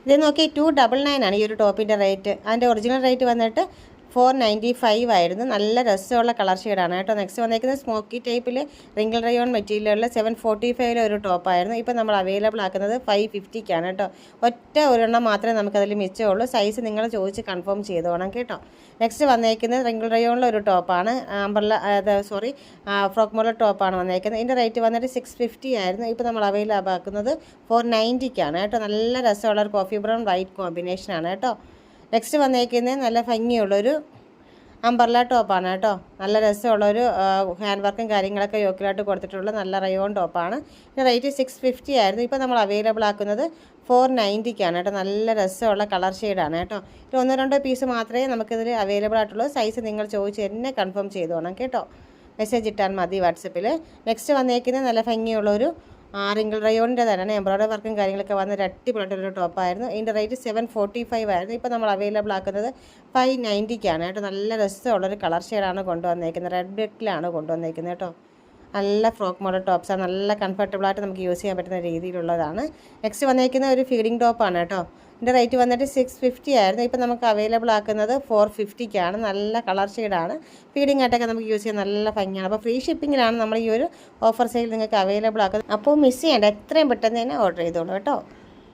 ഇത് നോക്കി 299 ആണ് ഈ ഒരു ടോപ്പിൻ്റെ റേറ്റ്. അതിൻ്റെ ഒറിജിനൽ റേറ്റ് വന്നിട്ട് 495 ആയിരുന്നു. നല്ല രസമുള്ള കളർ ഷെയ്ഡാണ് കേട്ടോ. നെക്സ്റ്റ് വന്നേക്കുന്നത് സ്മോക്കി ടൈപ്പിൽ റിങ്കിൾ റയോൺ മെറ്റീരിയലിൽ 745 ഒരു ടോപ്പായിരുന്നു. ഇപ്പോൾ നമ്മൾ അവൈലബിൾ ആക്കുന്നത് 550ക്കാണ് കേട്ടോ. ഒറ്റ ഒരെണ്ണം മാത്രമേ നമുക്കതിൽ മിച്ചമുള്ളൂ. സൈസ് നിങ്ങൾ ചോദിച്ച് കൺഫേം ചെയ്തോണം കേട്ടോ. നെക്സ്റ്റ് വന്നേക്കുന്നത് റിങ്കിൾ റയോണിലെ ഒരു ടോപ്പാണ്. ഫ്രോക്ക് മോഡൽ ടോപ്പാണ് വന്നേക്കുന്നത്. ഇതിൻ്റെ റേറ്റ് വന്നിട്ട് 650 ആയിരുന്നു. ഇപ്പോൾ നമ്മൾ അവൈലബിൾ ആക്കുന്നത് 490ക്കാണ് കേട്ടോ. നല്ല രസമുള്ള ഒരു കോഫി ബ്രൗൺ വൈറ്റ് കോമ്പിനേഷനാണ് കേട്ടോ. നെക്സ്റ്റ് വന്നേക്കുന്നത് നല്ല ഭംഗിയുള്ളൊരു അംബർല ടോപ്പാണ് കേട്ടോ. നല്ല രസമുള്ളൊരു ഹാൻഡ് വർക്കും കാര്യങ്ങളൊക്കെ യോക്കിലായിട്ട് കൊടുത്തിട്ടുള്ള നല്ല റയോൺ ടോപ്പാണ്. ഇതിൻ്റെ റേറ്റ് 650 ആയിരുന്നു. ഇപ്പോൾ നമ്മൾ അവൈലബിൾ ആക്കുന്നത് 490ക്കാണ് കേട്ടോ. നല്ല രസമുള്ള കളർ ഷെയ്ഡാണ് കേട്ടോ. ഇത് 1-2 പീസ് മാത്രമേ നമുക്കിതിൽ അവൈലബിൾ ആയിട്ടുള്ളൂ. സൈസ് നിങ്ങൾ ചോദിച്ച് എന്നെ കൺഫേം ചെയ്തോണം കേട്ടോ. മെസ്സേജ് ഇട്ടാൽ മതി വാട്സപ്പിൽ. നെക്സ്റ്റ് വന്നേക്കുന്നത് നല്ല ഭംഗിയുള്ളൊരു റിങ്കിൾ റയോണിൻ്റെ തന്നെയാണ്. എംബ്രോയ്ഡറി വർക്കും കാര്യങ്ങളൊക്കെ വന്ന് ഒരു അടിപൊളിയായിട്ടൊരു ടോപ്പായിരുന്നു. ഇതിൻ്റെ റേറ്റ് 745 ആയിരുന്നു. ഇപ്പോൾ നമ്മൾ അവൈലബിൾ ആക്കുന്നത് 590ക്കാണ് കേട്ടോ. നല്ല രസമുള്ളൊരു കളർ ഷെയ്ഡാണ് കൊണ്ടുവന്നേക്കുന്നത്. റെഡ് ബ്ലാക്കിലാണ് കൊണ്ടുവന്നേക്കുന്നത് കേട്ടോ. നല്ല ഫ്രോക്ക് മോഡൽ ടോപ്സാണ്. നല്ല കംഫർട്ടബിളായിട്ട് നമുക്ക് യൂസ് ചെയ്യാൻ പറ്റുന്ന രീതിയിലുള്ളതാണ്. നെക്സ്റ്റ് വന്നേക്കുന്ന ഒരു ഫീഡിങ് ടോപ്പാണ് കേട്ടോ. ഇതിൻ്റെ റേറ്റ് വന്നിട്ട് 650 ആയിരുന്നു. ഇപ്പോൾ നമുക്ക് അവൈലബിൾ ആക്കുന്നത് 450ക്കാണ്. നല്ല കളർ ഷെയ്ഡാണ്. ഫീഡിങ് ആയിട്ടൊക്കെ നമുക്ക് യൂസ് ചെയ്യാൻ നല്ല ഭംഗിയാണ്. അപ്പോൾ ഫ്രീ ഷിപ്പിങ്ങിലാണ് നമ്മൾ ഈ ഒരു ഓഫർ സെയിൽ നിങ്ങൾക്ക് അവൈലബിൾ ആക്കുന്നത്. അപ്പോൾ മിസ് ചെയ്യേണ്ട, എത്രയും പെട്ടെന്ന് തന്നെ ഓർഡർ ചെയ്തോളൂ കേട്ടോ.